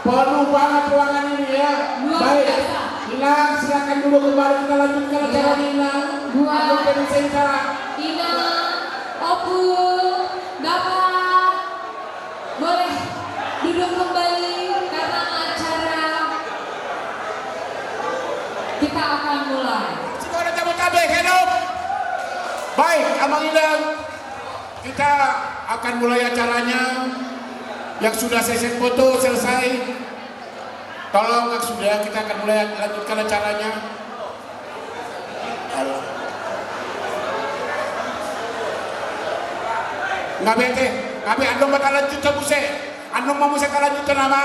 Penuh banget ruangan ini ya. Baik, Inang silakan dulu kembali kita lanjutkan acara Inang. Untuk pemirsa acara. Inang, Opu, Bapak, boleh duduk kembali karena acara kita akan mulai. Sudah cabut kabeh, hidup. Baik, Abang Inang, kita akan mulai acaranya. Yang sudah sesi foto selesai, tolong yang sudah, kita akan mulai lanjutkan acaranya. Nggak bete, andong bakal lanjut ke buse, andong mau saya lanjutkan nama,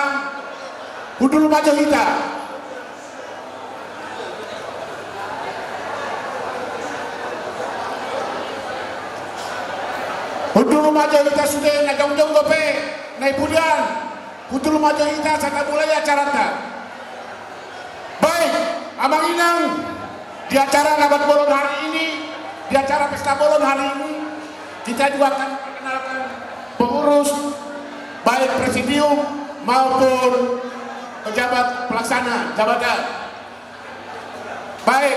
hudul maju kita. Hudul maju kita sudah ngajong-jong gope. Nah kemudian, kutul maju kita saya mulai acara kita. Baik, Abang Inang, di acara Labat Bolon hari ini, di acara Pesta Bolon hari ini, kita juga akan perkenalkan pengurus, baik presidium maupun pejabat pelaksana jabatan. Baik,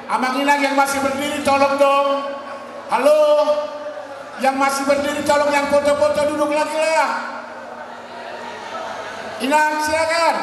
Abang Inang yang masih berdiri tolong dong. Halo, yang masih berdiri tolong yang foto-foto duduk lagi lah. Inang silakan.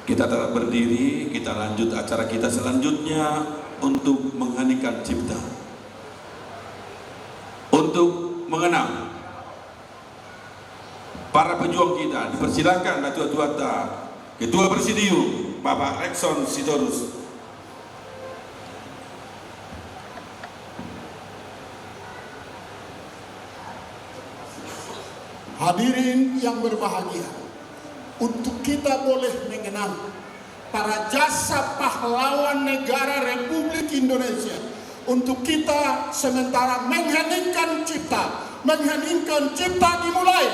Kita tetap berdiri, kita lanjut acara kita selanjutnya untuk mengheningkan cipta. Untuk mengenang para pejuang kita, dipersilakan Datuk Tuata, Ketua Presidium Bapak Rekson Sitorus. Hadirin yang berbahagia, untuk kita boleh mengenang para jasa pahlawan negara Republik Indonesia, untuk kita sementara mengheningkan cipta dimulai.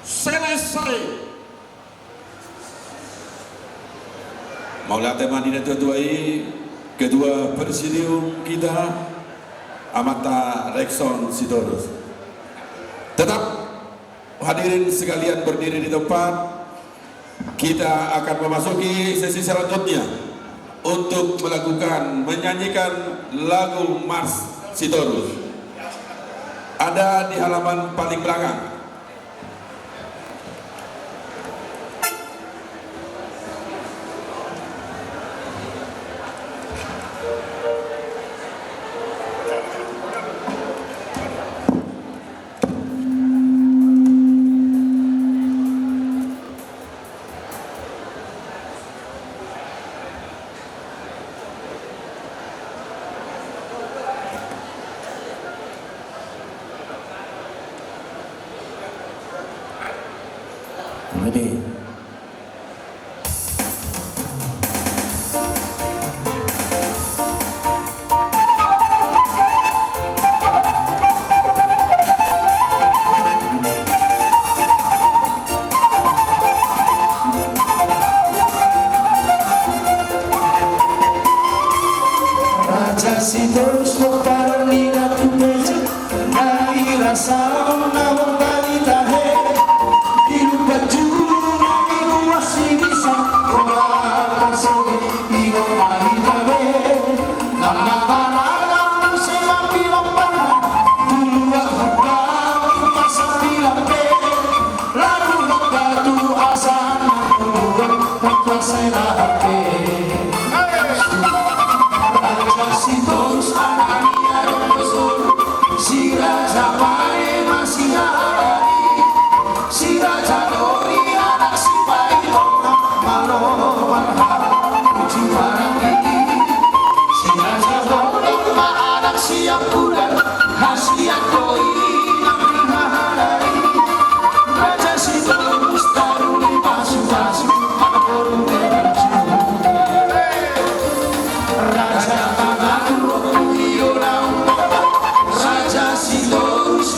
Selesai. Maulana Madinah Tuai, Ketua Presidium kita Amata Rekson Sitorus. Tetap hadirin sekalian berdiri di tempat. Kita akan memasuki sesi selanjutnya untuk menyanyikan lagu Mars Sitorus. Ada di halaman paling belakang. Ready. Raja Sidos Mokhtar Nina Kuteja Nai rasa nawang balita he Ilu baju ilu masih bisa Orang kasih ilu balita he Nama barang saya bilang pernah Dua hukam masa bilang he Lalu batu asal Waktu saya hati Sidos anaknya Rasul si raja Pai masih hari si raja Dori anak si Pai malu berharap uji barang ini si raja Dori anak si Abdulan hasiat Doi yang hari raja Sidos taruni pasu-pasu malu Raja Sidos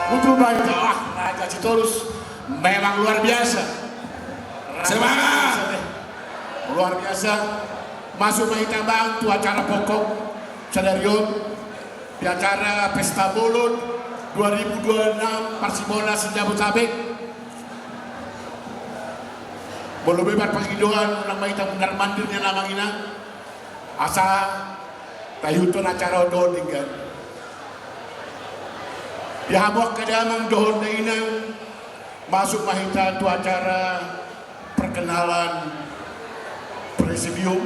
Untuk baik Raja Sitorus memang luar biasa. Semangat! Luar biasa. Masuk Mahita bantu acara pokok Sadarion di acara Pesta Bolon 2026 Parsibona Jabodetabek. Belum bebas panggidoan ulang Mahita benar mandirnya namangina. Asa tayuton acara odon tinggal. Dihabok kadamang dohon na inang masuk Mahita itu acara perkenalan presidium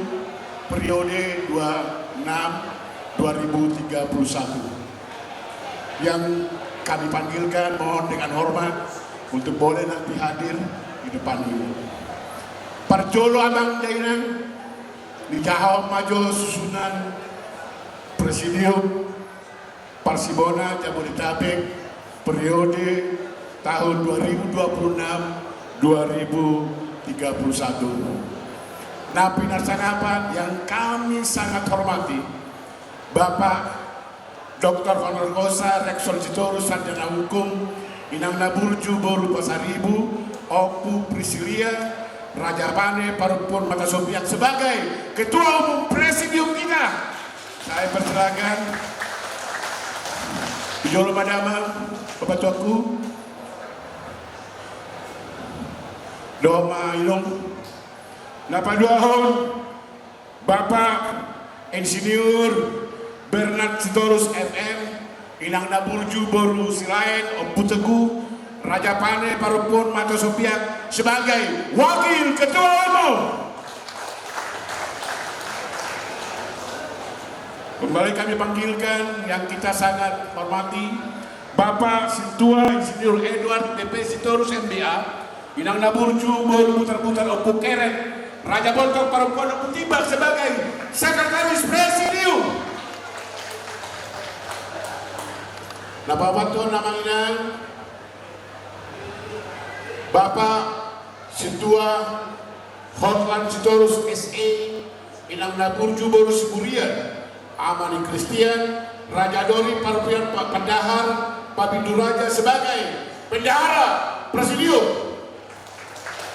periode 26-2031 yang kami panggilkan, mohon dengan hormat untuk boleh nanti hadir di depan ini. Parjolo amang dainang dijahau majo susunan presidium Parsibona Jabodetabek periode tahun 2026-2031. Napi Narsangapa yang kami sangat hormati, Bapak Dr. Honoris Causa Rektor Sitorus Sarjana Hukum Inang Naburju Boru Pasaribu Opu Priscilia Rajapane Parupun Mata Sopiak sebagai Ketua Umum Presidium kita. Saya persilakan Jolo Madama, Bapak Tuaku, Doma Ilong, Napaduahon, Bapak Insinyur Bernard Sitorus FM, Inang Naburju Boru Silain, Opu Teguh, Rajapane Parupun Mata Sopiak sebagai Wakil Ketua Umum. Kembali kami panggilkan yang kita sangat hormati Bapak Sintua Insinyur Edward DP Sitorus MBA, Inang Naburju Boru Putar-Putar Opu Keren, Raja Boltok Parupun Opu Tibak sebagai Sekretaris Presidium. Bapak Tuan nama Inang Bapak Sintua Hotlan Sitorus SE, Inang Naburju Boru Siburian, Amani Kristian, Raja Dori Parupian Pak Pendahar, Papindu Raja sebagai Pendahara Presidium.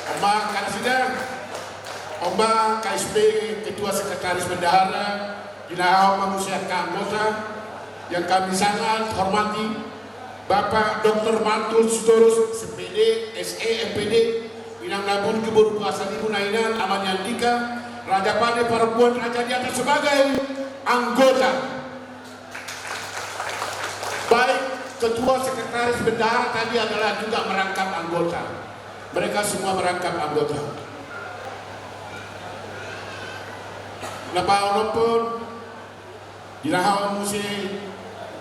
Ombak Kansidang, Ombak KSP Ketua Sekretaris Pendahara, Dinahau Manusia Anggota yang kami sangat hormati, Bapak Dr. Mantul Sitorus SPD, SE, MPD, Inang Naburju Boru Pasaribu Nainan, Amani Andika, Rajapane Parupun Raja di atas sebagai anggota. Baik Ketua Sekretaris Bendahara tadi adalah juga merangkap anggota. Mereka semua merangkap anggota. Napa onopun Dinahau Musi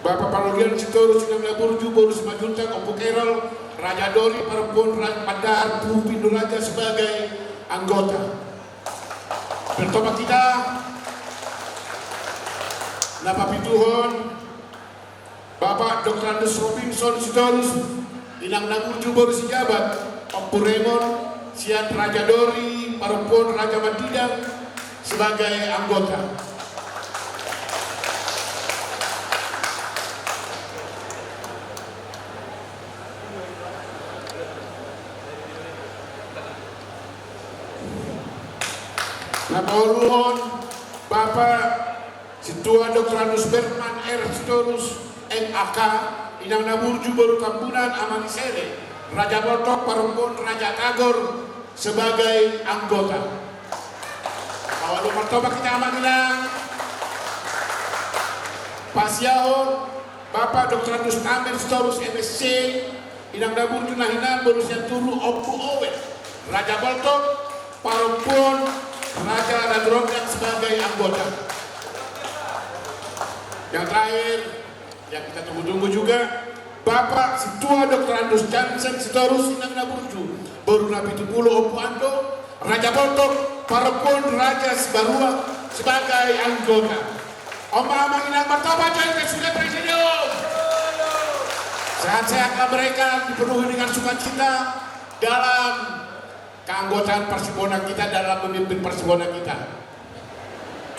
Bapak Paludian Sitorus Inang Naburju Boru Simajuntang Opu Kerol, Raja Dori Parupun Raja Pandahar Pindu Raja sebagai anggota. Pertama kita Napa Pituhon Bapak Dr. Andes Robinson Sitorus Inang Naburju Boru Sijabat Opu Remon Sian Raja Dori Parupun Raja Madidang sebagai anggota. Napa Uluhon Bapak Sintua Dr. Anus Berman R. Sitorus MAK, Inang Naburju Boru Kampunan Amani Sere, Raja Boltok Parupun Raja Tagor sebagai anggota. Awal mertoba kita amanina Pasiahon Bapak Dr. Anus Tamer Sitorus MSC, Inang Naburju Nahinan Boru Sianturu Opu Owen, Raja Boltok Parupun Raja Nadronggang sebagai anggota. Yang terakhir yang kita tunggu-tunggu juga Bapak Sintua Dr. Andus Jansen Sitorus Inang Naburju Boru Nabi Tupulo Opu Ando, Raja Boltok Parupun Raja Sebarua sebagai anggota. Omah Inang Martoba Join sudah Presidium. Sehat-sehatlah mereka, dipenuhi dengan sukacita dalam keanggotaan Parsibona kita, dalam memimpin Parsibona kita.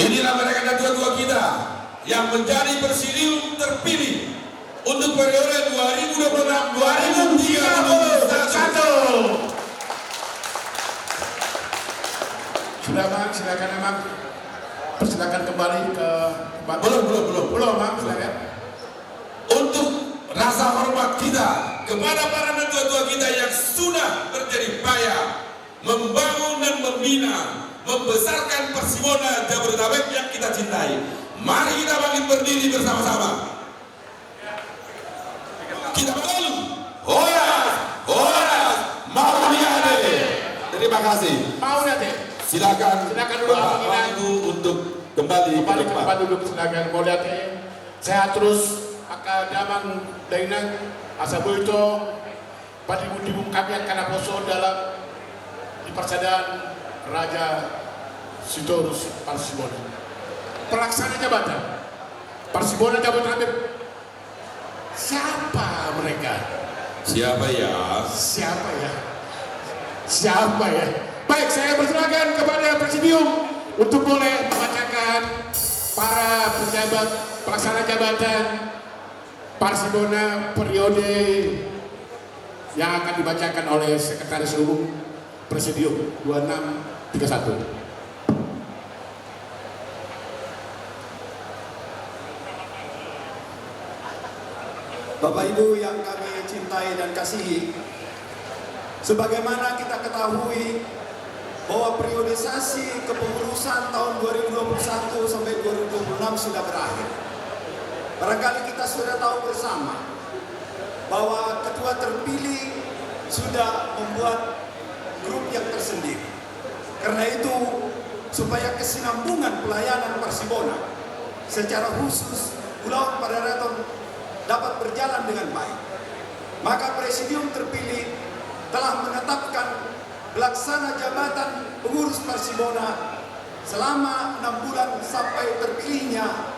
Inilah mereka ketua-ketua kita yang menjadi presidium terpilih untuk periode 2026 kembali ke tempat. Belum. Bang, silakan. Untuk rasa hormat kita kepada para tua-tua kita yang sudah berjerih payah membangun dan membina, membesarkan Persibona Jabodetabek yang kita cintai. Mari kita bangkit berdiri bersama-sama. Kita betul. Horas, Mauniade. Terima kasih. Mauniade. Silakan dulu Bapak Ibu untuk kembali ke ke tempat. tempat duduk. Silakan Mauniade. Sehat terus. Maka daman dainan asabu itu pada ibu kami akan poso dalam di persadaran Raja Sitorus Parsibona. Pelaksana jabatan Parsibona Jabodetabek. Siapa mereka? Siapa ya? Baik, saya persilakan kepada Presidium untuk boleh membacakan para pejabat pelaksana jabatan Parsibona periode yang akan dibacakan oleh Sekretaris Umum Presidium 2631. Bapak Ibu yang kami cintai dan kasihi, sebagaimana kita ketahui bahwa periodisasi kepengurusan tahun 2021 sampai 2026 sudah berakhir. Barangkali kita sudah tahu bersama bahwa ketua terpilih sudah membuat grup yang tersendiri. Karena itu, supaya kesinambungan pelayanan Parsibona secara khusus Pulau Padaraton dapat berjalan dengan baik, maka Presidium terpilih telah menetapkan pelaksana jabatan pengurus Parsibona selama 6 bulan sampai terpilihnya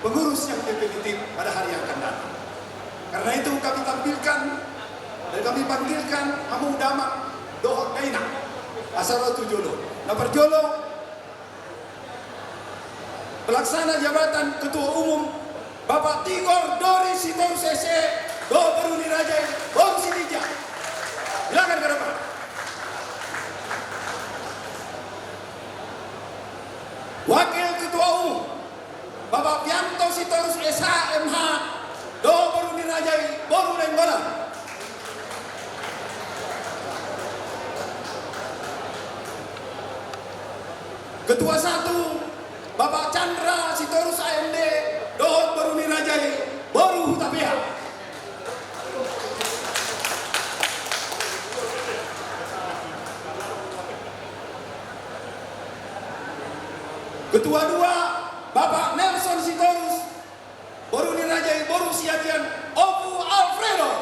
pengurus yang definitif pada hari yang akan datang. Karena itu kami tampilkan dan kami panggilkan Amu Damak Dohot Kaina Asaratu Jolo. Nomor Jolo, pelaksana jabatan Ketua Umum Bapak Tigor Dori Sitorus SE Doh Beruni Rajai Bom Sinija. Silakan ke depan. Wakil Ketua Umum Bapak Pianto Sitorus SHMH Doh Beruni Rajai Boru Lenggolan. Ketua 1 Bapak Chandra Sitorus AMD Dohot Beruni Rajai Boru Hutapea. Ketua 2 Bapak Nelson Sitorus Beruni Rajai Boru Siagian Opu Alfredo.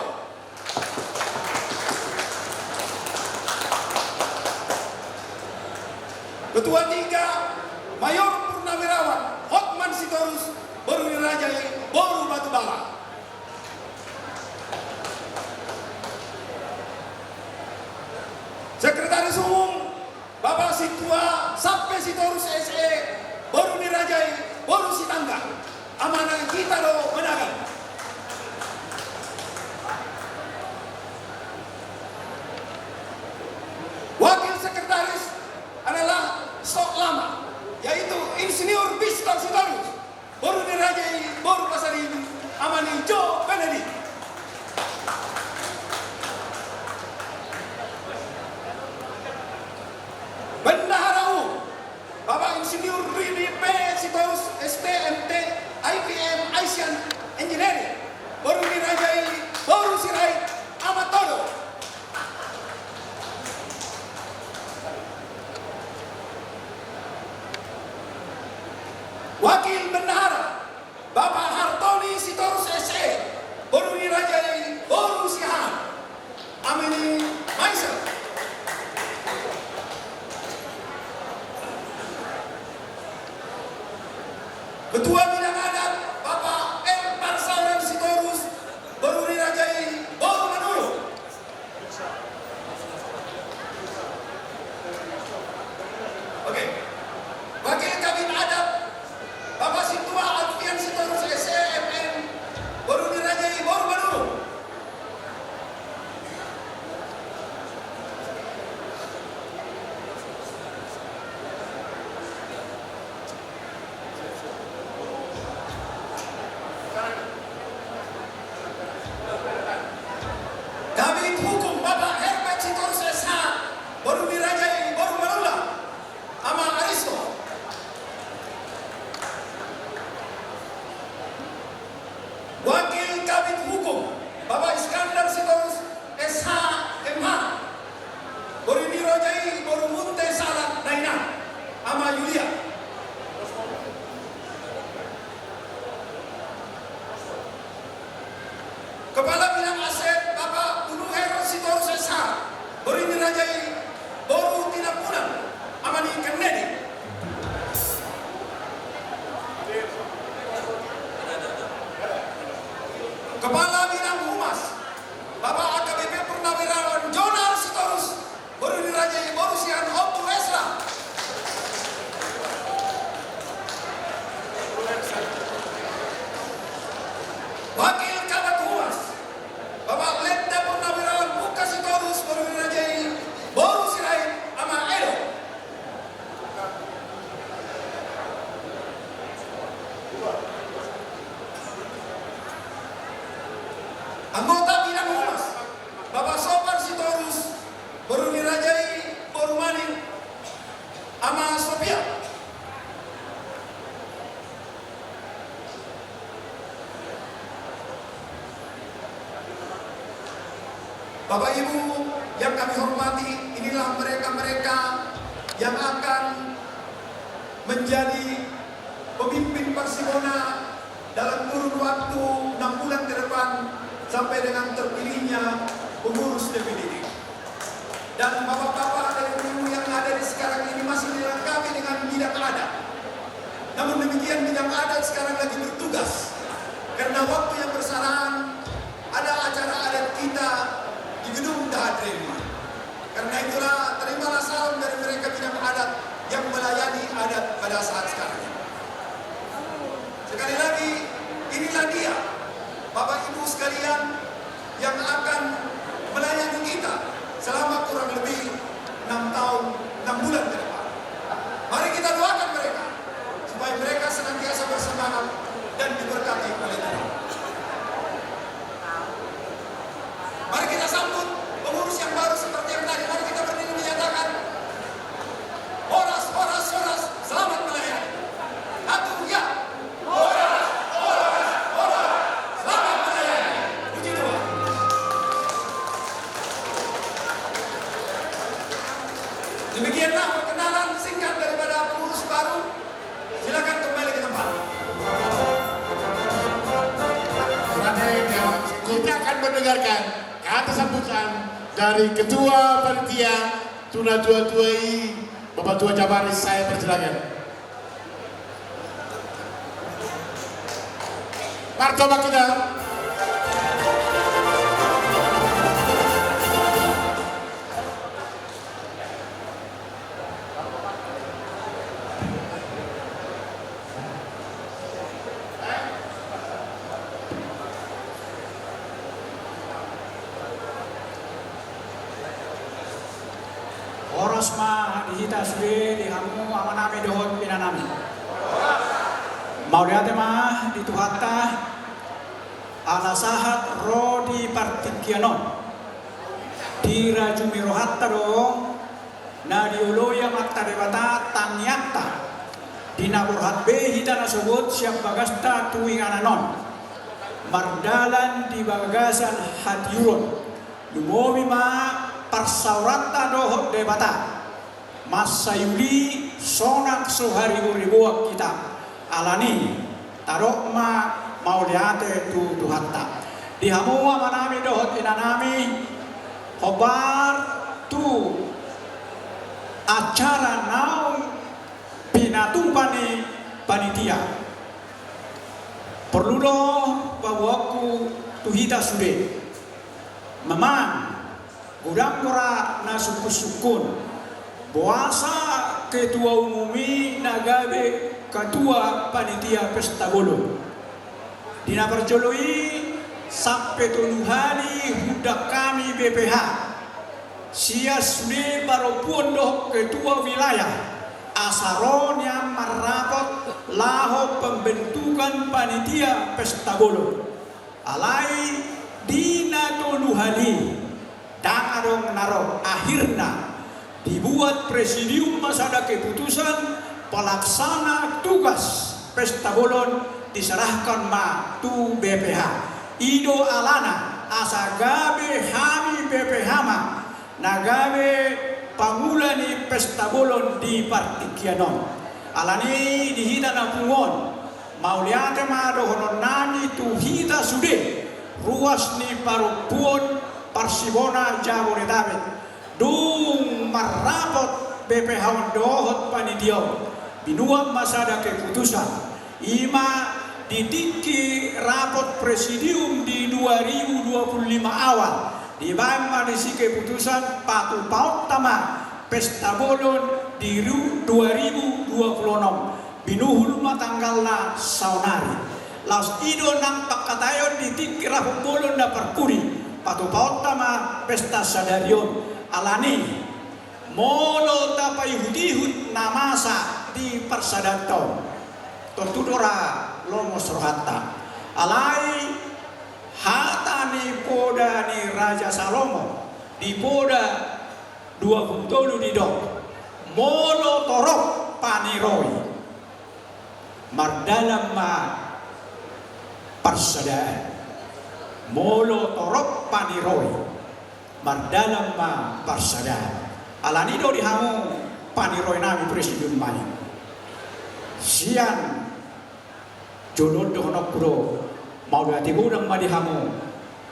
Ketua 3 Mayor Purnawirawan Hotman Sitorus Beruni Rajai Boru Batubara. Sekretaris Umum Bapak Situa Sappe Sitorus SE Beruni Rajai Boru Sitangga Amanah kita lo menagang. Wakil Sekretaris adalah stok lama, yaitu Insinyur Bistor Sitorus Beruni Rajai Boru Pasarini Amani Jo Benedict. Bendahara U Bapak Insinyur Rini P. Sitorus STMT IPM Asian Engineering Beruni Rajai Boru Sirait Amatodo. Wakil Bendahara Bapak Hartoni Sitorus SE Beruni Rajai Boru Sihan Amini Maisel. Ketua Bidang Adat Bapak M. Parsawan Sitorus Beruni Rajai Boru Manulu. Oke. Wakil Kabin Adat Bapak Situa Alfian Sitorus SEMN Beruni Rajai Boru Manulu. Borini Rajai Boru Tinapunan Amani Kennedy. Kepala Bidang Humas Bapak AKBP Purnawirawan Jonar Sitorus Borini Rajai Borusian Otu Esra. Wakil Kabak Humas Bapak Letda Purnawirawan Buka Sitorus Borini Rajai Boru Sirai Ama Edo. Anggota Bidang Humas Bapak Sopar Sitorus Borini Rajai Borumani Ama Sofia. Bapak Ibu yang kami hormati, inilah mereka-mereka yang akan menjadi pemimpin Persimona dalam kurun waktu 6 bulan ke depan sampai dengan terpilihnya pengurus definitif. Dan bapak-bapak dan ibu yang ada di sekarang ini masih dilengkapi dengan bidang adat. Namun demikian bidang adat sekarang lagi bertugas karena waktu yang bersamaan ada acara adat kita di gedung Dahatrema. Karena itulah terimalah salam dari mereka bidang adat yang melayani adat pada saat sekarang. Sekali lagi, inilah dia Bapak Ibu sekalian yang akan melayani kita selama kurang lebih 6 tahun, 6 bulan ke depan. Mari kita doakan mereka supaya mereka senantiasa bersemangat dan diberkati oleh Tuhan. Mari kita sambut pengurus yang baru seperti yang tadi. Mari kita berdiri menyatakan Horas, horas, horas, selamat melayani. Satu, ya. Horas, horas, horas, selamat melayani. Puji Tuhan. Demikianlah perkenalan singkat daripada pengurus baru. Silakan kembali ke tempat. Kita akan mendengarkan kata sambutan dari Ketua Panitia Tuna Tua Tuai Bapak Tua Jabaris. Saya persilakan. Martoba kita. Oros ma dihita sude dihamu amanami dohon pinanami. Mauliate ma dituhatta alasahat rodi partikianon. Dirajumi rohatta dong na diuloya matta debata tanyatta. Dinaburhat be hita nasubut siap bagasta tuwing ananon. Mardalan di bagasan hatiuron. Lumowi ma parsaurata dohot debata masayuli sonak sohari uribuak kita alani tarokma mauliate tu tuhatta dihamua manami dohot inanami hobar tu acara naum pinatumpani panitia perlu doh bawaku tuhita sude memang Gudang kora na sukun Boasa ketua umumi nagabe ketua panitia pesta bolo. Dina perjoloi sampai tuluhani hudak kami BPH. Sia sude baropun doh ketua wilayah. Asaron yang merapot laho pembentukan panitia pesta bolo. Alai dina tuluhani. Dan adong narok akhirnya dibuat presidium masada keputusan pelaksana tugas pesta bolon diserahkan ma tu BPH Ido alana asagabe hami BPH ma nagabe pangulani pesta bolon di partikianon alani dihita na pungon mauliate ma dohonon nani tu hita sude ruas ni parupuon Parsimona Jabodetabek dung marapot BPH dohot panidio binuang masada keputusan ima didiki rapot presidium di 2025 awal di bawah disi keputusan patu paut tama pesta bolon di 2026 binuhul matanggalna saunari laus ido nampak katayon didiki rapot bolon na perkuri patu paut tama pesta sadarion alani mono tapai hudihut namasa di persadato tortudora lomos rohatta alai hatani poda ni Raja Salomo di poda 20 di dok mono torok paniroi mardalam ma persadaan mono torok paniroi mardalam ma persadaan alani do dihamu paniroi nami presiden mai sian jodoh dohonok bro mau dati budang madihamu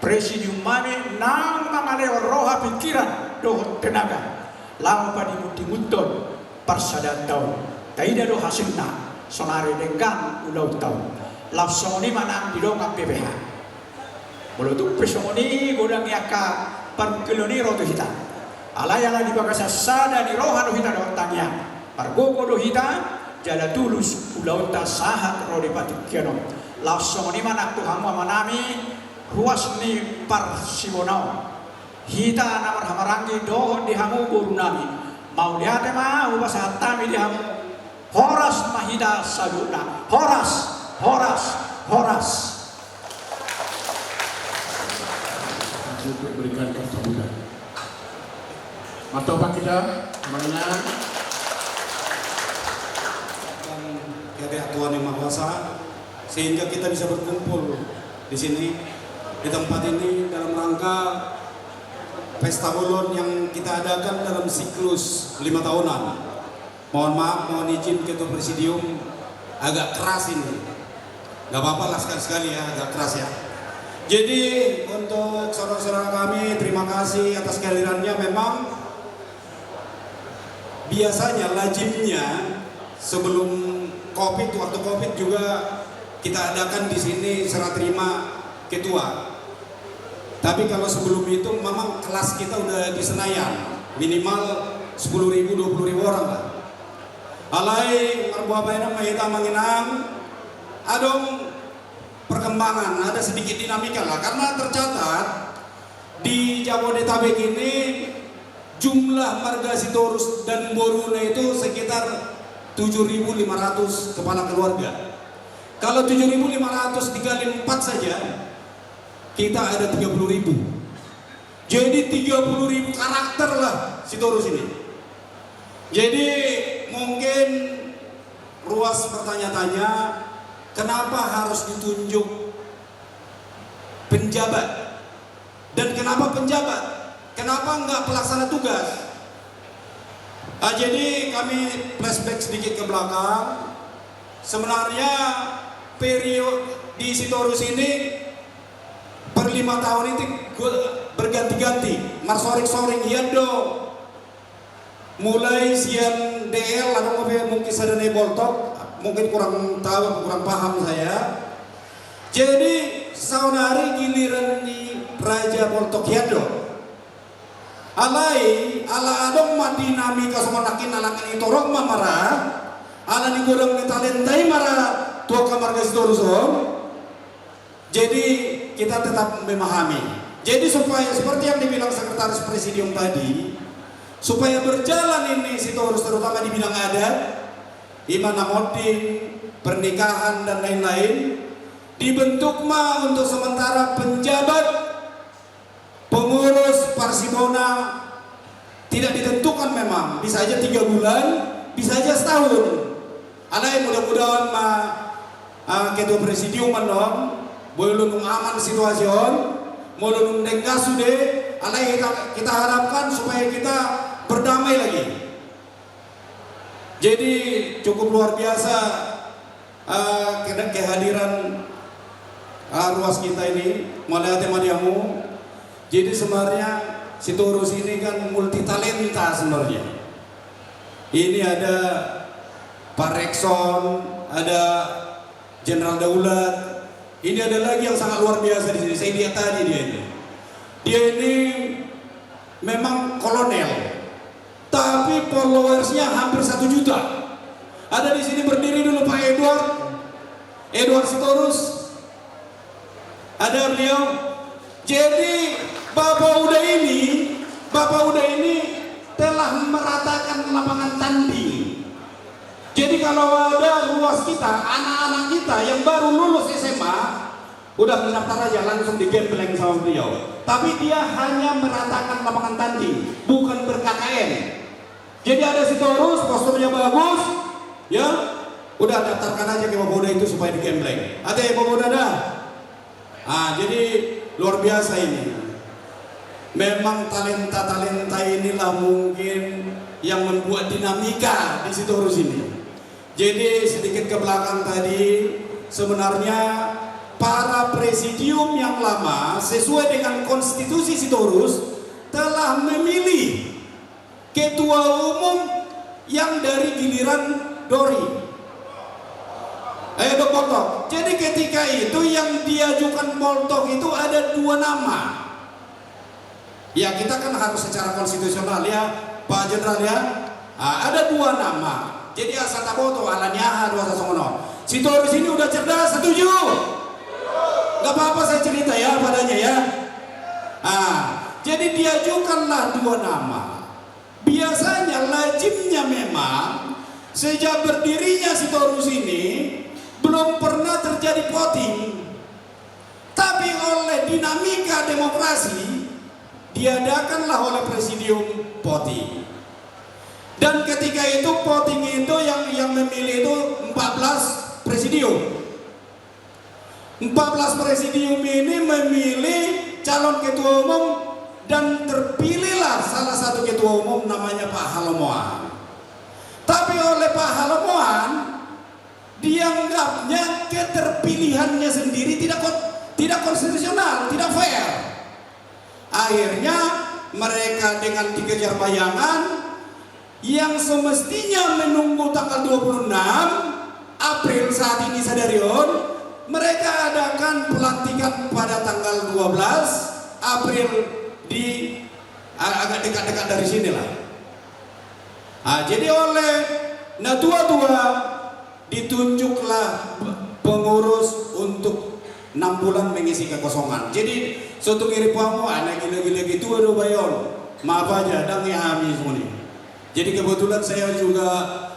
presidium mami nang mamalewa roha pikiran dohon tenaga lama padi muti-muton parsadan tahun taida do hasilna sonare denggang ulau tahun langsung ni manang di dongak PPH mulut presongoni godang yaka parkeloni roto hita alayala di bagasa sada di roha do hita do tanya pargogo do hita jala tulus ulau ta sahat rodi patikiano langsung ni manak tu hamu manami ruas ni parsibonau hita namar hamarangi dohon di hamu borunami mau lihat ma ubasa tami di hamu horas mahida saduna horas untuk berikan kesambutan. Matoba kita mengenal kepada Tuhan Yang Maha Kuasa sehingga kita bisa berkumpul di sini di tempat ini dalam rangka pesta bolon yang kita adakan dalam siklus 5 tahunan. Mohon maaf, mohon izin Ketua Presidium agak keras ini. Gak apa-apa lah sekali-sekali ya, agak keras ya. Jadi untuk saudara-saudara kami terima kasih atas kehadirannya. Memang biasanya lazimnya sebelum Covid, waktu Covid juga kita adakan di sini serah terima ketua. Tapi kalau sebelum itu memang kelas kita udah di Senayan, minimal 10.000 20.000 orang lah. Alai marbuabaina mahita manginang adong perkembangan, ada sedikit dinamika lah karena tercatat di Jabodetabek ini jumlah marga Sitorus dan Boruna itu sekitar 7.500 kepala keluarga. Kalau 7.500 dikali 4 saja kita ada 30.000. Jadi 30.000 karakter lah Sitorus ini. Jadi mungkin ruas bertanya-tanya kenapa harus ditunjuk penjabat? Dan kenapa penjabat? Kenapa enggak pelaksana tugas? Jadi kami flashback sedikit ke belakang. Sebenarnya periode di Sitorus ini per 5 tahun itu berganti-ganti. Marsorik-soring yado. Mulai sian DL atau mungkin sadane boltok, mungkin kurang tahu, kurang paham saya. Jadi saudari giliran di Raja Boltok yado. Alai ala adong madinamika somanakin alangan itu rok mamara ala ni goreng ni talentai mara tua kamar Sitorus. Jadi kita tetap memahami. Jadi supaya seperti yang dibilang sekretaris presidium tadi, supaya berjalan ini Sitorus terutama di bidang adat, imana modding, pernikahan dan lain-lain, dibentuk mah untuk sementara penjabat pengurus Parsibona tidak ditentukan, memang bisa aja 3 bulan, bisa aja setahun. Alai mudah-mudahan mah Ketua Presidium dong boleh aman situasi mau denggas sudah. Alai kita harapkan supaya kita berdamai lagi. Jadi cukup luar biasa kehadiran ruas kita ini mulai temadiamu. Jadi sebenarnya Sitorus ini kan multi talenta sebenarnya. Ini ada Pak Rekson, ada Jenderal Daulat. Ini ada lagi yang sangat luar biasa di sini. Saya lihat tadi dia ini. Dia ini memang kolonel, tapi followersnya hampir 1 juta. Ada di sini berdiri dulu Pak Edward Sitorus. Ada beliau. Jadi Bapak Uda ini telah meratakan lapangan tanding. Jadi kalau ada ruas kita, anak-anak kita yang baru lulus SMA, udah mendaftar aja langsung digembleng sama beliau. Tapi dia hanya meratakan lapangan tanding, bukan ber-KKN. Jadi ada Sitorus, posturnya bagus, ya, udah daftarkan aja ke Bapak Uda itu supaya digembleng. Ada ya Bapak Uda dah? Jadi luar biasa ini. Memang talenta-talenta inilah mungkin yang membuat dinamika di Sitorus ini. Jadi sedikit ke belakang tadi, sebenarnya para presidium yang lama sesuai dengan konstitusi Sitorus telah memilih ketua umum yang dari giliran Dori. Dok Boltok. Jadi ketika itu yang diajukan Boltok itu ada 2 nama. Ya kita kan harus secara konstitusional ya Pak Jenderal ya. Ada 2 nama. Jadi asal taboto alanya 210. Sitorus ini udah cerdas, setuju? Gak apa-apa saya cerita ya padanya ya. Jadi diajukanlah 2 nama. Biasanya lazimnya memang sejak berdirinya Sitorus ini belum pernah terjadi voting. Tapi oleh dinamika demokrasi diadakanlah oleh presidium voting. Dan ketika itu voting itu yang memilih itu 14 presidium. 14 presidium ini memilih calon ketua umum dan terpilihlah salah satu ketua umum namanya Pak Halomoan. Tapi oleh Pak Halomoan dianggapnya keterpilihannya sendiri tidak konstitusional, tidak fair. Akhirnya mereka dengan dikejar bayangan yang semestinya menunggu tanggal 26 April saat ini Sadarion, mereka adakan pelantikan pada tanggal 12 April di agak dekat-dekat dari sinilah. Jadi oleh tua-tua ditunjuklah pengurus untuk 6 bulan mengisi kekosongan. Jadi suatu kiri pamu anak gila-gila gitu ada bayon. Maaf aja dang ya habis semua. Jadi kebetulan saya juga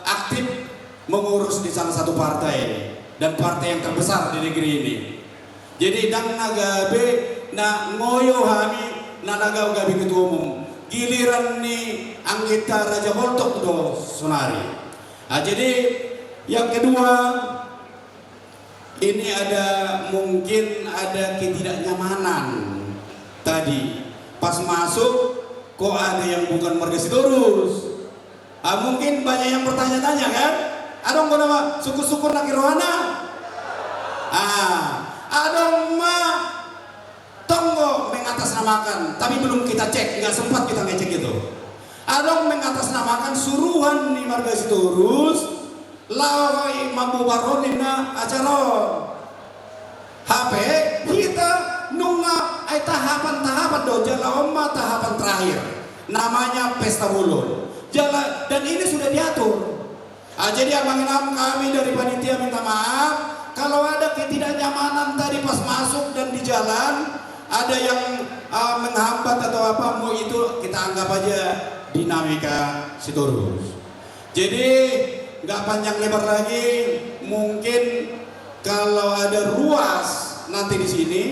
aktif mengurus di salah satu partai dan partai yang terbesar di negeri ini. Jadi dang nagabe na ngoyo hami na nagabe ketua umum. Giliran ni anggota Raja Boltok do sonari. Jadi yang kedua ini mungkin ada ketidaknyamanan tadi pas masuk kok ada yang bukan warga Sitorus. Mungkin banyak yang bertanya-tanya kan, adong nama suku-suku laki rohana, adong mah tonggo mengatasnamakan, tapi belum kita cek, nggak sempat kita ngecek itu. Adong mengatasnamakan suruhan di marga Sitorus, lawai mampu baronina acara HP kita nunga tahapan do jala tahapan terakhir, namanya pesta bulun. Dan ini sudah diatur. Jadi abang-abang kami dari panitia minta maaf kalau ada ketidaknyamanan tadi pas masuk dan di jalan ada yang menghambat atau apa, mau itu kita anggap aja dinamika Sitorus. Jadi nggak panjang lebar lagi, mungkin kalau ada ruas nanti di sini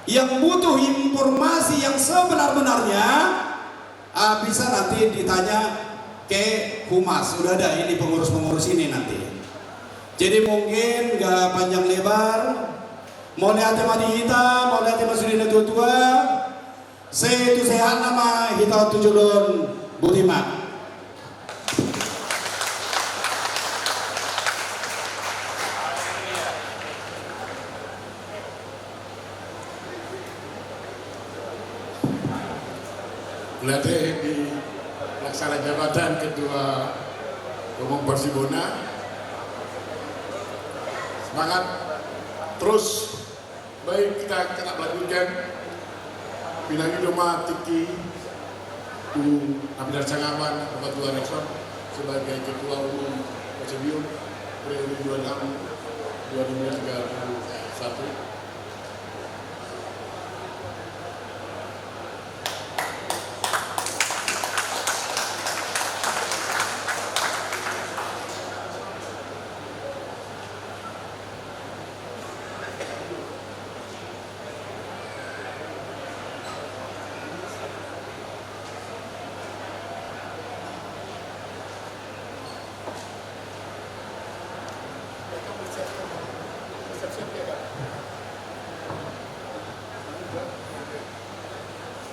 yang butuh informasi yang sebenar-benarnya bisa nanti ditanya ke Humas. Sudah ada ini pengurus-pengurus ini nanti. Jadi mungkin nggak panjang lebar. Mau lihat tema di kita, mau lihat tema sudah tua-tua. Saya itu sehat nama kita 7 don Budiman. Ulate di Laksana Jabatan Ketua Umum Persibona. Semangat terus. Baik, kita kena lanjutkan. Pinangi Doma Tiki Abdul Sangaban Ketua Rekson sebagai Ketua Umum Presidium periode 26-2031.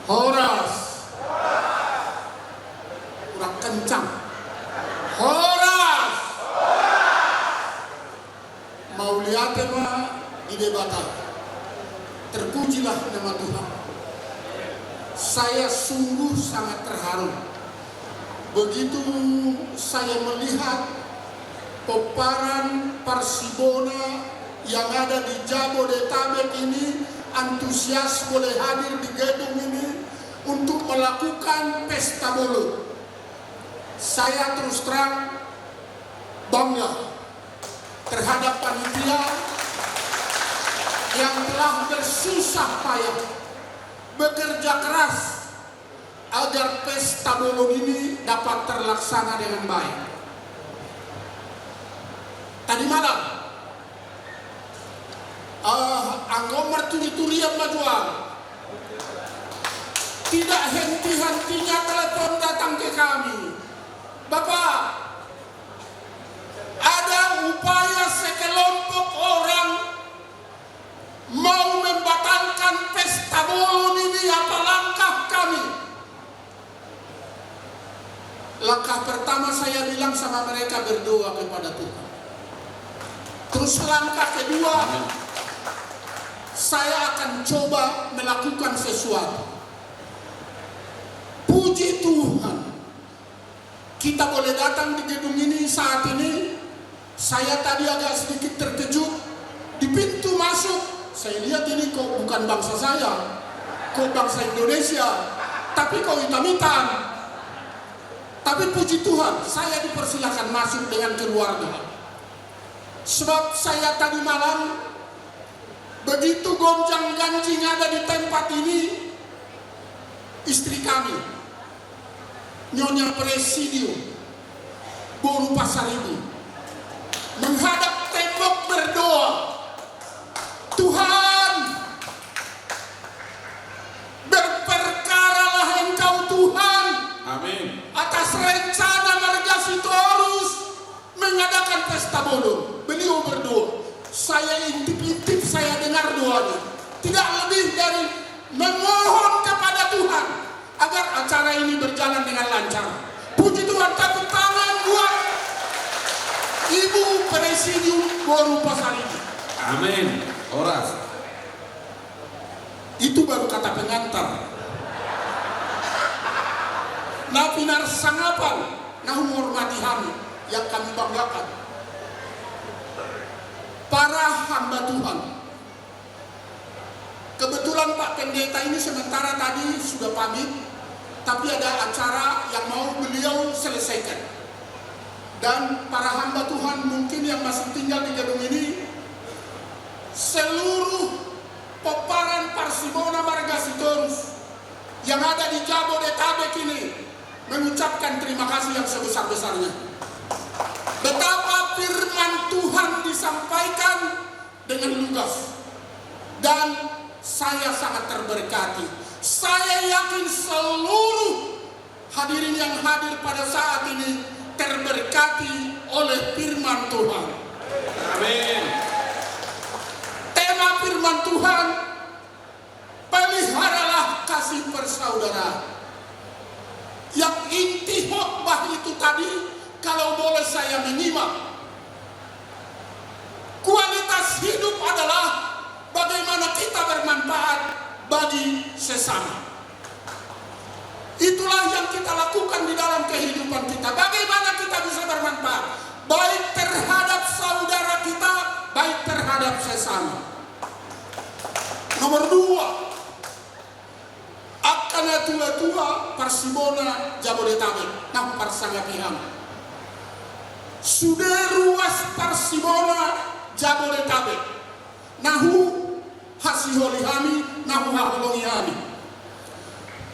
Horas, kurang kencang. Horas, mau lihat tema di debatan. Terpujilah nama Tuhan. Saya sungguh sangat terharu. Begitu saya melihat peparan Persibona yang ada di Jabodetabek ini, antusias boleh hadir di gedung ini untuk melakukan pesta bolo. Saya terus terang bangga terhadap panitia yang telah bersusah payah bekerja keras agar pesta bolo ini dapat terlaksana dengan baik. Tadi malam Anggomar turi-turian majuan tidak henti-hentinya telepon datang ke kami. Bapak, ada upaya sekelompok orang mau membatalkan pesta bolo ini, apa langkah kami? Langkah pertama saya bilang sama mereka, berdoa kepada Tuhan. Terus langkah kedua, saya akan coba melakukan sesuatu. Puji Tuhan, kita boleh datang di gedung ini saat ini. Saya tadi agak sedikit terkejut. Di pintu masuk, saya lihat ini kok bukan bangsa saya, kok bangsa Indonesia, tapi kok hitam-hitam. Tapi puji Tuhan, saya dipersilakan masuk dengan keluarga. Sebab saya tadi malam begitu gonjang ganjing ada di tempat ini, istri kami, Nyonya Presidium Boru Pasar ini, menghadap tembok berdoa, Tuhan, berperkaralah Engkau Tuhan. Amin. Atas rencana Marga Sitorus mengadakan pesta bolo. Beliau berdoa. Saya intip-intip, saya dengar doanya. Tidak lebih dari memohon kepada Tuhan agar acara ini berjalan dengan lancar. Puji Tuhan, tepuk tangan buat Ibu Presidium Boru Pasar ini. Amin. Horas. Itu baru kata pengantar. Napinar sangapan, nah menghormati kami yang kami banggakan. Para hamba Tuhan. Kebetulan Pak Pendeta ini sementara tadi sudah pamit, tapi ada acara yang mau beliau selesaikan. Dan para hamba Tuhan mungkin yang masih tinggal di gedung ini, seluruh peparan Persibona Marga Sitorus yang ada di Jabodetabek ini mengucapkan terima kasih yang sebesar-besarnya. Betapa firman Tuhan disampaikan dengan lugas, dan saya sangat terberkati. Saya yakin seluruh hadirin yang hadir pada saat ini terberkati oleh firman Tuhan. Amin. Tema firman Tuhan, peliharalah kasih persaudaraan. Yang inti khotbah itu tadi, kalau boleh saya menyimak, kualitas hidup adalah bagaimana kita bermanfaat bagi sesama. Itulah yang kita lakukan di dalam kehidupan kita. Bagaimana kita bisa bermanfaat, baik terhadap saudara kita, baik terhadap sesama. Nomor 2, akan tua-tua Parsimona Jabodetabek nampar sangat piham. Sudah ruas Parsimona Jabodetabek nahu hasiholi kami, nahu haholongi kami.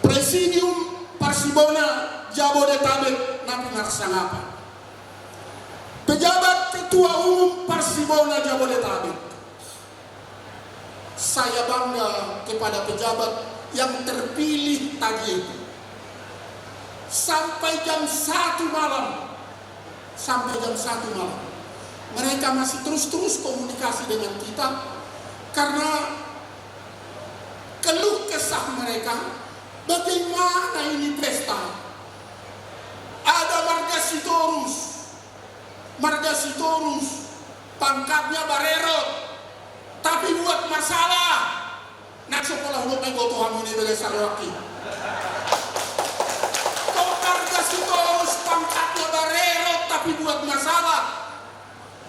Presidium Parsimona Jabodetabek nampar apa? Pejabat Ketua Umum Parsimona Jabodetabek. Saya bangga kepada pejabat yang terpilih tadi itu. Sampai jam 1 malam, mereka masih terus komunikasi dengan kita karena keluh kesah mereka. Bagaimana ini pesta? Ada Marga Sitorus, pangkatnya Barerot, tapi buat masalah. Nak sekolah lo pengen gotoh hamil ini bagi sarwaki. Kau Marga Sitorus, pangkatnya Barerot, tapi buat masalah.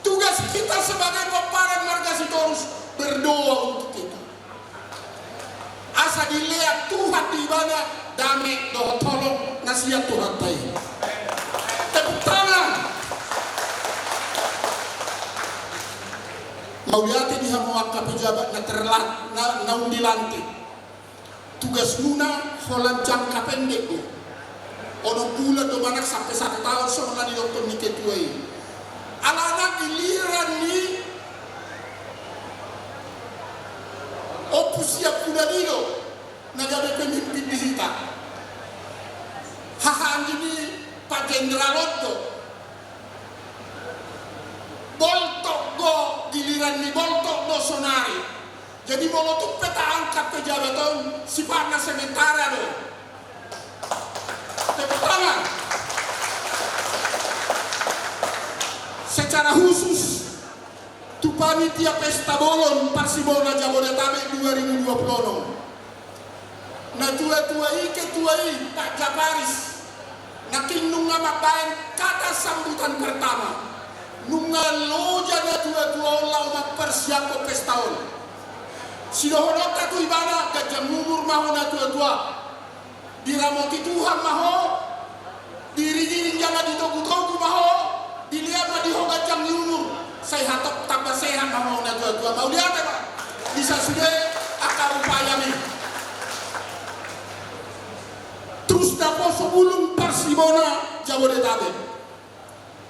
Tugas kita sebagai pemparan Marga Sitorus berdoa untuk kita. Asa dilihat Tuhan di mana damai doa tolong nasihat Tuhan tayi. Tepuk tangan. Mauliati di hamuaka pejabat na undi lantik. Tugas guna holan jangka pendek do. Ono bulan do manak sampai 1 tahun semula di dokter Niketuai. Anak giliran ni opus siap kuda dilo nagabe pemimpin di hita. Haha ini Pak Jenderal Otto boltok go giliran ni boltok do sonari. Jadi molotuk peta angkat pejabatan sifatnya sementara do. Tepuk tangan. Secara khusus tu panitia pesta bolon Parsimona Jabodetabek 2026. Na tua-tua Pak Jabaris naking nunga mabain kata sambutan pertama. Nunga loja na tua-tua ulang mempersiapkan pesta on. Sidohonota tu ibadah gajah mumur maho na tua-tua. Diramoti Tuhan maho. Diri-diri jangan ditogu-togu maho. Dilihat mah dihoga jam nyumur. Saya hatop tambah sehat maho na tua-tua. Mau lihat Pak? Bisa sudah akal upaya nih. Terus dapo sebelum Parsimona Jabodetabek.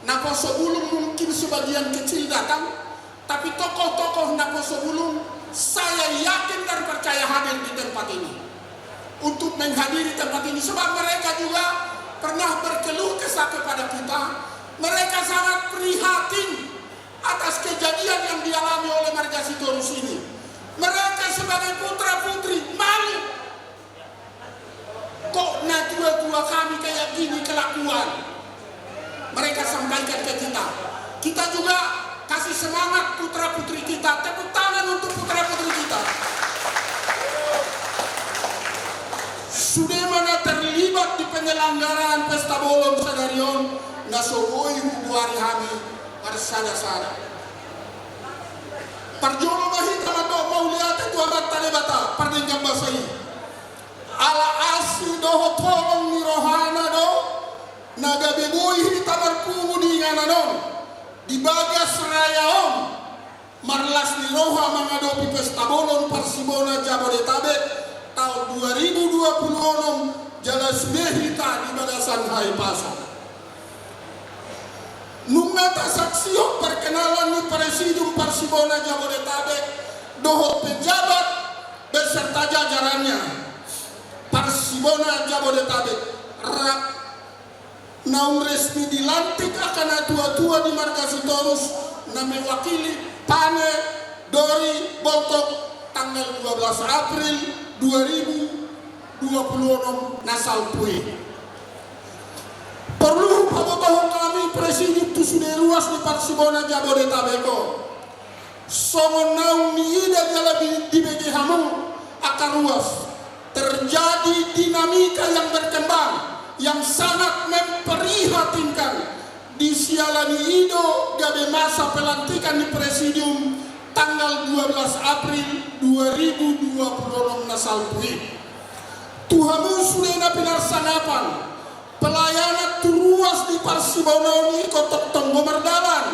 Napo sebelum mungkin sebagian kecil datang, tapi tokoh-tokoh napo sebelum saya yakin dan percaya hadir di tempat ini untuk menghadiri tempat ini sebab mereka juga pernah berkeluh kesah kepada kita. Mereka sangat prihatin atas kejadian yang dialami oleh Marga Sitorus ini. Mereka sebagai putra-putri malu. Kok tua-tua kami kayak gini kelakuan? Mereka sampaikan ke kita. Kita juga kasih semangat putra-putri kita. Tepuk tangan untuk putra-putri kita. Sudah mana terlibat di penyelenggaraan pesta bolon Sadarion nasogoi hubuari kami arsada-sada. Parjono bahita mato mau lihat itu amat tanebata pardengkam basai. Ala asi doho tolong ni rohana do naga beboi hitamar pumudi ngananon di bagas rayaon marlas ni roha mengadopi pesta bolon Parsimona Jabodetabek tahun 2026 jala sudah hita di bagasan hai pasar. Nungata saksio perkenalan ni Presidium Parsimona Jabodetabek doho pejabat beserta jajarannya Parsimona Jabodetabek rak naum resmi dilantik akan tua-tua di Marga Sitorus na mewakili Pane Dori Boltok tanggal 12 April 2026 nasal pui. Perlu pabotohon kami Presidium tu sudah ruas di Parsimona Jabodetabek songon naum niida jala di BG Hamu akan ruas. Terjadi dinamika yang berkembang sangat memprihatinkan disialani Ido gabe masa pelantikan di presidium tanggal 12 April 2020 nasalpui. Tuhamu sudah pinarsanapan pelayanan turuas di Parsibononi kotok tonggo merdalan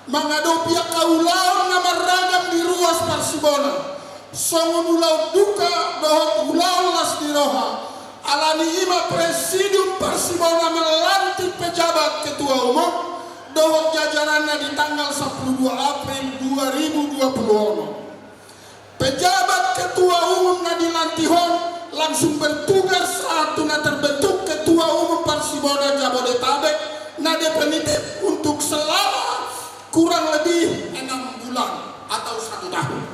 mangado pihak kaulaon nama ragam di ruas Parsibona songon ulau duka dohot ulau las di roha alani ima presidium Parsibona melantik pejabat ketua umum dohot jajarannya di tanggal 12 April 2020. Pejabat ketua umum na dilantihon langsung bertugas saat na terbentuk ketua umum Parsibona Jabodetabek na definitif untuk selama kurang lebih 6 bulan atau 1 tahun.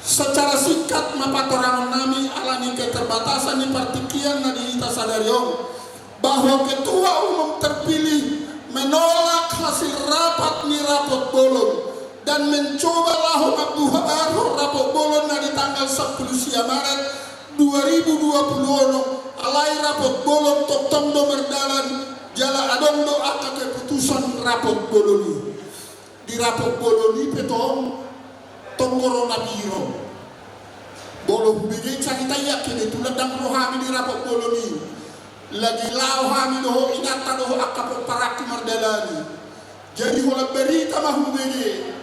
Secara singkat mapatorangan nami alami keterbatasan di partikian na diita sadarion bahwa ketua umum terpilih menolak hasil rapat ni rapot bolon dan mencoba lahu abduhabaru rapot bolon na di tanggal 10 Maret 2020 alai rapot bolon totong do merdalan jala adong do aka keputusan rapot boloni di rapot boloni petong tonggoro nabiro bolong begin kita yakin itu ledang rohami di rapot boloni lagi lau hami doho inata doho aka parak merdalani jadi hola berita mahu bege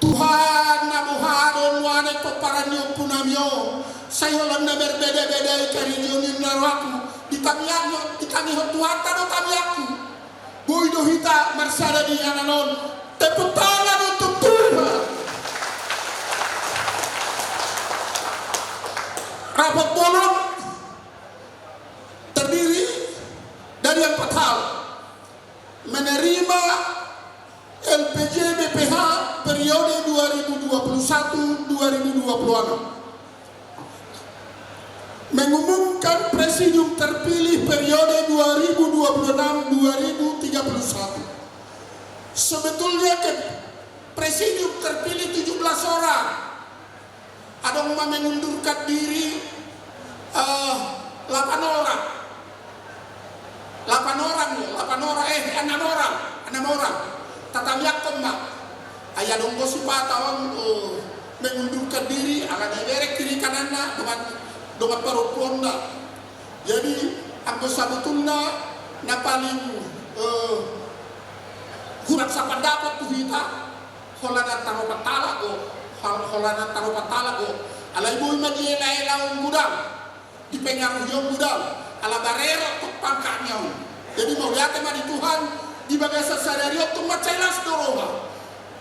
Tuhan nabuhadon wane peparanyo punamyo saya hola na berbeda-beda karinyonin naraku ditangi Tuhan tado tamiaku boy dohita marsada di ananon tepuk tangan untuk Tuhan. Rapat bolong terdiri dari 4 hal: menerima LPJ BPH periode 2021-2026, mengumumkan presidium terpilih periode 2026-2031. Sebetulnya presidium terpilih 17 orang. Ada yang mengundurkan diri 8 orang. 6 orang. Tatamiak kemak. Ayah dong gosipa tawang mengundurkan diri ala daerah kiri kananna dengan paroponda. Jadi anggo sabutulna na paling hurak sapan dapat tu kita holana taropatala go alai boy madi laung gudang di pengaruh yang gudang ala barero tok pangkanya. Jadi mau lihat di Tuhan di bagasa sadario tu macailas doroha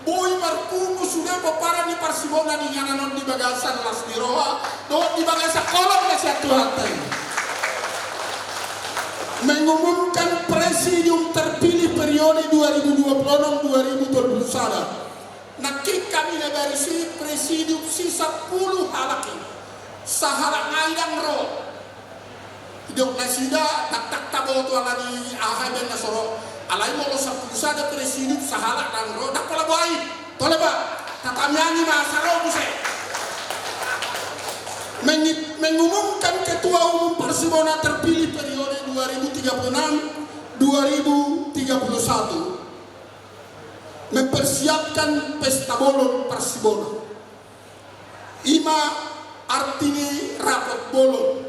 boy markumu sudah peparan di Parsibona di ngananon di bagasa las di roha doa di bagasa kolom nasihat Tuhan mengumumkan presidium terpilih periode 2026-2021. Nakik kami negarisi presidium sisa 10 halaki sahara ngaidang ro idok nasida tak tabo tu alani ahai ben nasoro alai molo sapusada presidium sahara nang ro dak pala baik tole ba tatamyangi masaro buse mengumumkan ketua umum Parsibona terpilih periode 2036-2031, mempersiapkan pesta bolon Parsibona. Ima artini rapot bolon.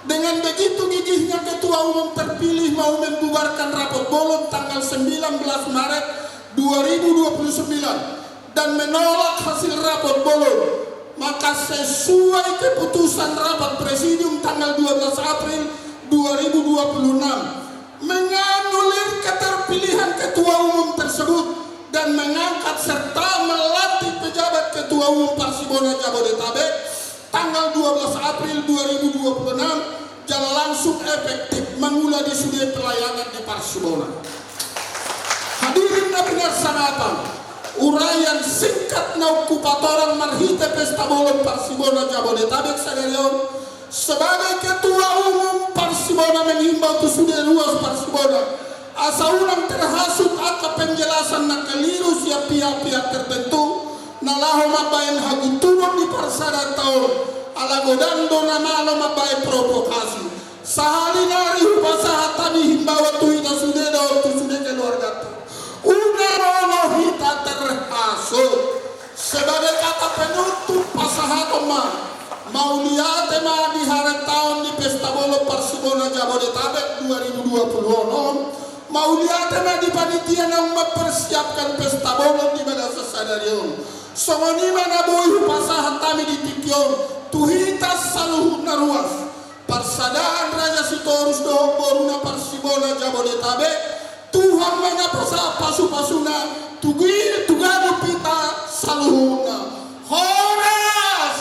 Dengan begitu gigihnya ketua umum terpilih mau membubarkan rapot bolon tanggal 19 Maret 2029 dan menolak hasil rapot bolon, maka sesuai keputusan rapat presidium tanggal 12 April 2026 menganulir keterpilihan ketua umum tersebut dan mengangkat serta melantik pejabat ketua umum Parsibona Jabodetabek tanggal 12 April 2026 jalan langsung efektif mengula di sudut pelayanan di Parsibona. Hadirin benar sanatan uraian singkat naukupatoran marhite pesta bolon Parsibona Jabodetabek sadarion sebagai ketua umum Parsibona menghimbau ke sudah luas Parsibona asa ulang terhasut akan penjelasan na keliru siap pihak-pihak tertentu nalaho mabayan hagu turun di parsada tahun ala godando na malo mabayan provokasi sahalina Oma mau lihat tema di hari tahun di Pesta Bola Persibona Jabodetabek 2020 mau lihat tema di panitia yang mempersiapkan Pesta Bola di Bagasa Sadarion songoni mana boy pasahan tami di Tikion tuhitas saluhut naruas persadaan Raja Sitorus dohong boruna Persibona Jabodetabek Tuhan mana pasu-pasuna tuganu pita saluhuna Horas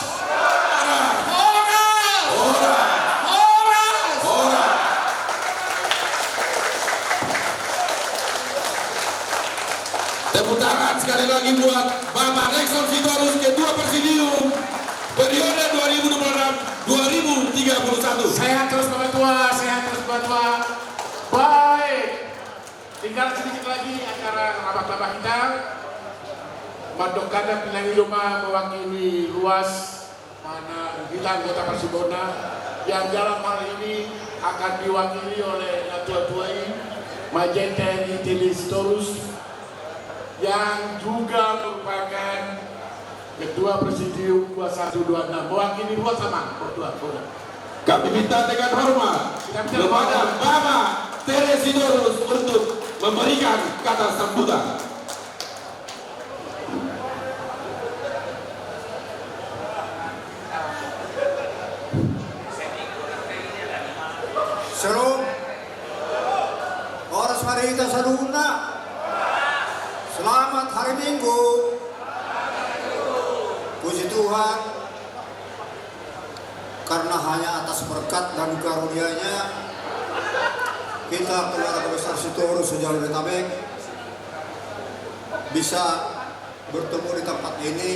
Tepuk tangan sekali lagi buat Bapak Rexon Sitorus, Ketua Presidium periode 2026-2031. Sehat terus Bapak Tua, sehat terus Bapak Tua. Baik, tinggal sedikit lagi acara rapat-rapat kita. Mandok Kanda Pinangi Luma mewakili luas mana kita anggota Persibona yang dalam hal ini akan diwakili oleh Ketua Majen TNI Sitorus yang juga merupakan Ketua Presidium 2126 mewakili luas sama Ketua. Kami minta dengan hormat kepada Bapak Tere Sitorus untuk memberikan kata sambutan. Shalom. Oras marita saluna. Selamat hari Minggu. Puji Tuhan, karena hanya atas berkat dan karunia-Nya kita keluarga besar Sitorus Jabodetabek bisa bertemu di tempat ini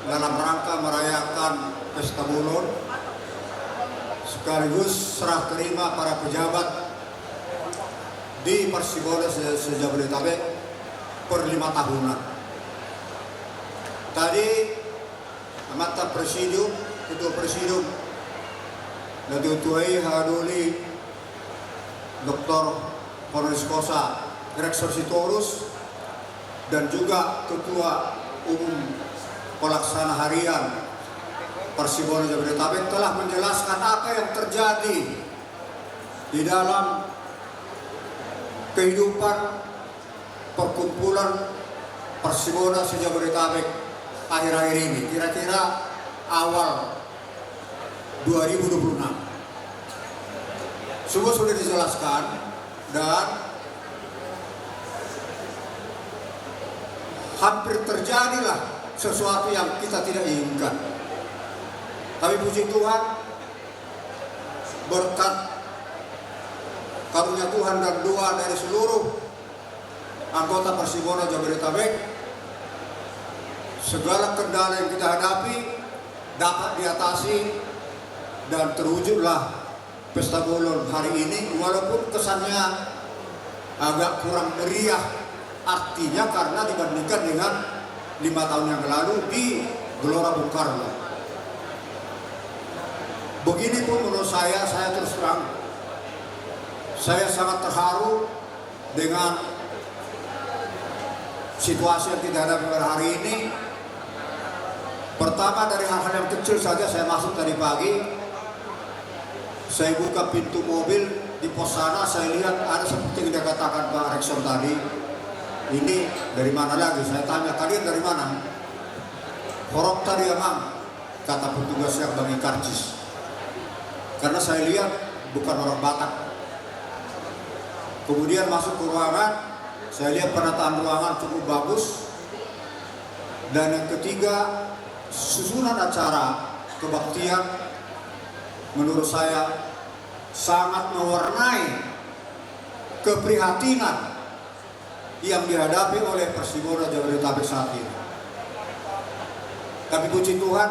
dalam rangka merayakan Pesta Bola sekaligus serah terima para pejabat di Persibona Jabodetabek per 5 tahunan. Tadi Amata Presidium, Ketua Presidium dan dituai haduli Dr. Honoris Causa Rexon Sitorus dan juga Ketua Umum Pelaksana Harian Persibona Jabodetabek telah menjelaskan apa yang terjadi di dalam kehidupan perkumpulan Persibona Jabodetabek akhir-akhir ini, kira-kira awal 2026. Semua sudah dijelaskan dan hampir terjadilah sesuatu yang kita tidak inginkan. Tapi puji Tuhan, berkat karunia Tuhan dan doa dari seluruh anggota Persibona Jabodetabek, segala kendala yang kita hadapi dapat diatasi dan terwujudlah Pesta Bola hari ini, walaupun kesannya agak kurang meriah artinya karena dibandingkan dengan 5 tahun yang lalu di Gelora Bung Karno. Begini pun menurut saya terus terang, saya sangat terharu dengan situasi yang kita hadapi pada hari ini. Pertama dari hal-hal yang kecil saja, saya masuk tadi pagi, saya buka pintu mobil di pos sana, saya lihat ada seperti yang dikatakan Pak Rexon tadi. Ini dari mana lagi? Saya tanya, kalian dari mana? Horok tadi emang, kata petugas yang bagi karcis. Karena saya lihat bukan orang Batak. Kemudian masuk ke ruangan, saya lihat penataan ruangan cukup bagus. Dan yang ketiga, susunan acara kebaktian menurut saya sangat mewarnai keprihatinan yang dihadapi oleh Persibona Jabodetabek saat ini. Tapi puji Tuhan,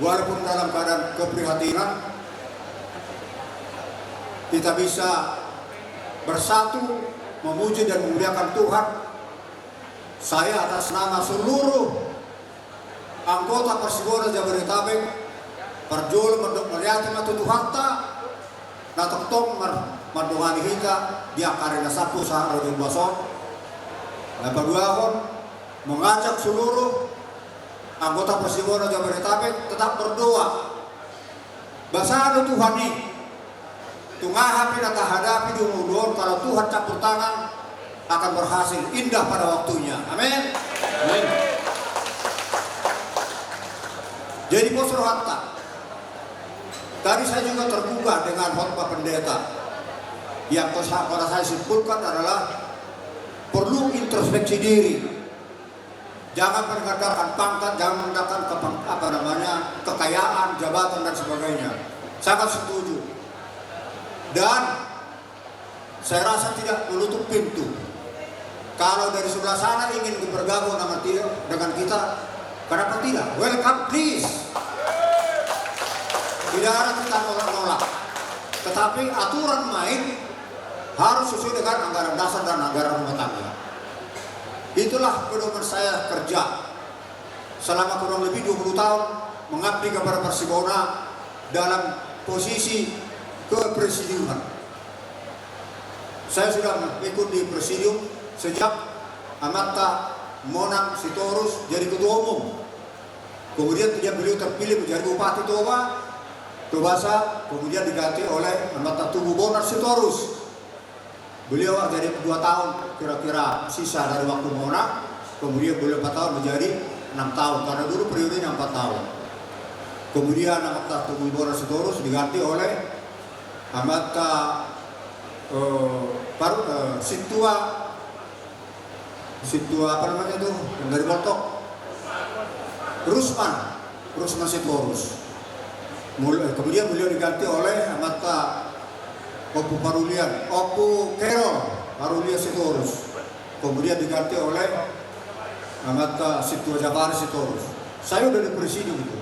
walaupun dalam keadaan keprihatinan, kita bisa bersatu memuji dan memuliakan Tuhan. Saya atas nama seluruh anggota Persibona Jabodetabek perjul mendok melihat matu Tuhanta natok tong mandongani hingga dia karena sapu sahar rojong boson. Dapat 2 mengajak seluruh anggota Persibono Jabodetabek tetap berdoa. Basado Tuhan ini, tungahapi dan hadapi di umur kalau Tuhan campur tangan akan berhasil indah pada waktunya. Amin. Amin. Jadi Bos Rohanta, tadi saya juga tergugah dengan khotbah pendeta. Yang pada saya simpulkan adalah perlu introspeksi diri. Jangan mengandalkan pangkat, jangan mengandalkan kekayaan, jabatan dan sebagainya. Sangat setuju. Dan saya rasa tidak menutup pintu. Kalau dari sebelah sana ingin bergabung dengan kita, kenapa tidak? Welcome please. Tidak ada kita nolak-nolak. Tetapi aturan main harus sesuai dengan anggaran dasar dan anggaran rumah tangga. Itulah pedoman saya kerja selama kurang lebih 20 tahun mengabdi kepada Persibona dalam posisi kepresidiuman. Saya sudah ikut di presidium sejak Amata Monang Sitorus jadi ketua umum. Kemudian beliau terpilih menjadi Bupati Tobasa, kemudian diganti oleh Amata Tugu Bonar Sitorus. Beliau jadi 2 tahun kira-kira sisa dari waktu Monang, kemudian beliau 4 tahun menjadi 6 tahun karena dulu periodenya 4 tahun. Kemudian Amata Tugu Bonar Sitorus diganti oleh Amata Situa apa namanya itu yang dari Boltok, Rusman Sitorus. Kemudian beliau diganti oleh Amata Opu Kerol Parulia Sitorus. Kemudian diganti oleh Amata Situa Jabari Sitorus. Saya udah di presidium itu.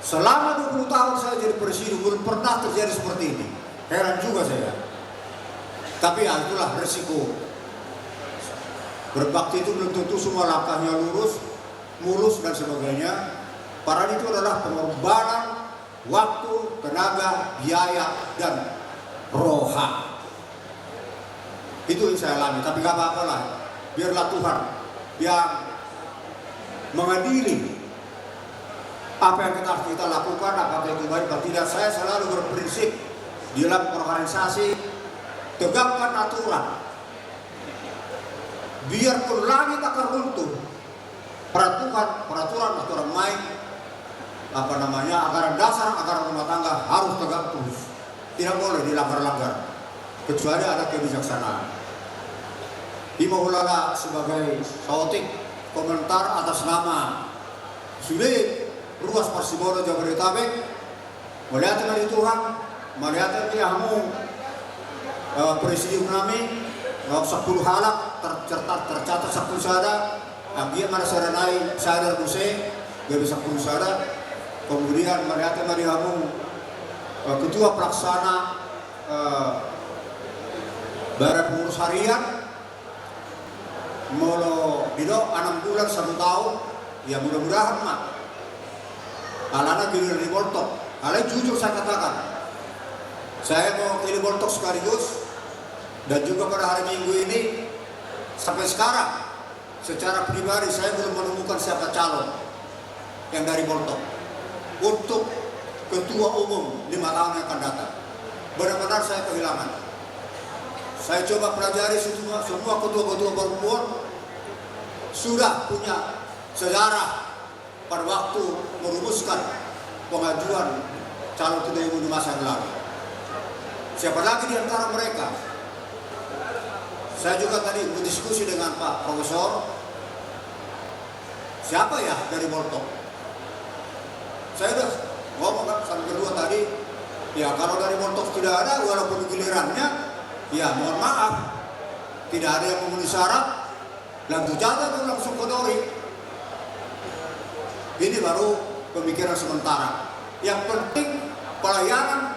Selama 20 tahun saya jadi presidium belum pernah terjadi seperti ini. Heran juga saya. Tapi ya itulah resiko. Berbakti itu belum tentu semua langkahnya mulus dan sebagainya. Para itu adalah pengorbanan waktu, tenaga, biaya dan roha. Itu yang saya alami. Tapi gak apa-apa lah. Biarlah Tuhan yang mengadili apa yang kita lakukan, apakah itu baik atau tidak. Saya selalu berprinsip di dalam organisasi, tegakkan aturan. Biarpun langit akan runtuh, peraturan main, anggaran dasar, anggaran rumah tangga harus tegak terus. Tidak boleh dilanggar-langgar, kecuali ada kebijaksanaan. Imahulala sebagai sautik komentar atas nama Sulit Ruas Persibono Jabodetabek, melihat dari Tuhan, melihat dari kamu presidium kami 10 halak tercatat 10 sada, ambil mana saranai sadar buse, gak bisa 10 sada. Kemudian melihat dari kamu ketua pelaksana barat pengurus harian molo bido 6 bulan 1 tahun, ya mudah-mudahan mak alana gilir di Boltok. Alai jujur saya katakan, saya mau pilih Boltok sekaligus. Dan juga pada hari Minggu ini sampai sekarang secara pribadi saya belum menemukan siapa calon yang dari Boltok untuk ketua umum 5 tahun yang akan datang. Benar-benar saya kehilangan. Saya coba pelajari semua ketua-ketua perempuan sudah punya sejarah pada waktu merumuskan pengajuan calon ketua umum di masa yang lalu. Siapa lagi di antara mereka? Saya juga tadi berdiskusi dengan Pak Profesor, siapa ya dari Boltok? Saya udah ngomong kan sama kedua tadi, ya kalau dari Boltok tidak ada, walaupun gilirannya, ya mohon maaf, tidak ada yang memenuhi syarat, langsung jatuh itu langsung ke Dori. Ini baru pemikiran sementara. Yang penting pelayanan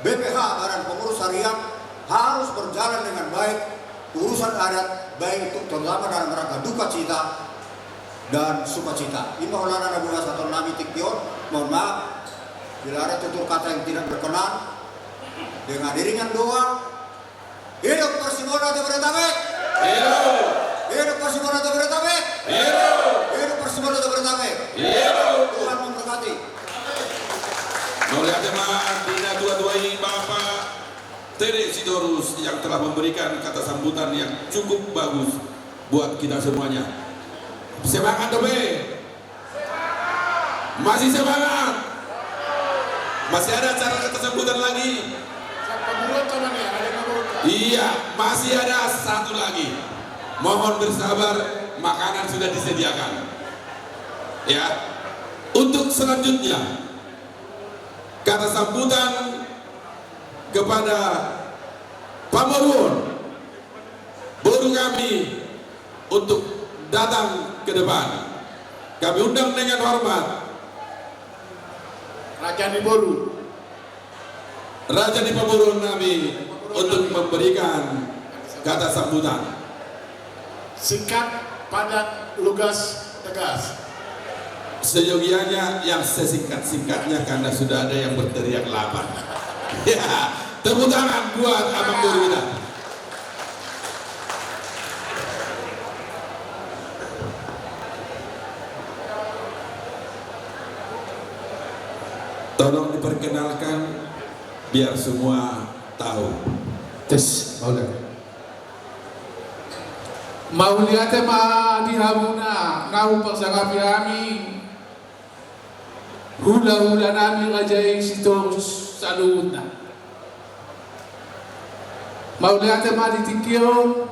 BPH Badan Pengurus Harian harus berjalan dengan baik. Urusan adat baik itu terutama dalam rangka duka cita dan sukacita. Imahulana Nabi Satu Nabi Tikyon, mohon maaf bila ada tutur kata yang tidak berkenan, dengan iringan doa, hidup Persibona Jabodetabek, hidup Persibona Jabodetabek, hidup Persibona. Bono Jabodetabek. Iya. Tuhan memberkati. Mulia jemaat Bina 22 Bapak Tere Sidorus yang telah memberikan kata sambutan yang cukup bagus buat kita semuanya. Semangat Dobe. Masih semangat. Masih ada cara kata sambutan lagi. Iya, masih ada satu lagi. Mohon bersabar, makanan sudah disediakan. Ya. Untuk selanjutnya kata sambutan kepada Pak Morwon, boru kami untuk datang ke depan. Kami undang dengan hormat Raja di Boru. Raja di Pamuruan kami untuk memberikan kata sambutan. Singkat, padat, lugas, tegas. Seyogianya yang sesingkat-singkatnya karena sudah ada yang berteriak lapar. Ya, tepuk tangan buat Abang Boru kita. Tolong diperkenalkan biar semua tahu. Tes, Mauliate ma dihamuna nau pagsagapi kami hula-hula namin ajay sitos salud na. Mauliate ma ditikyo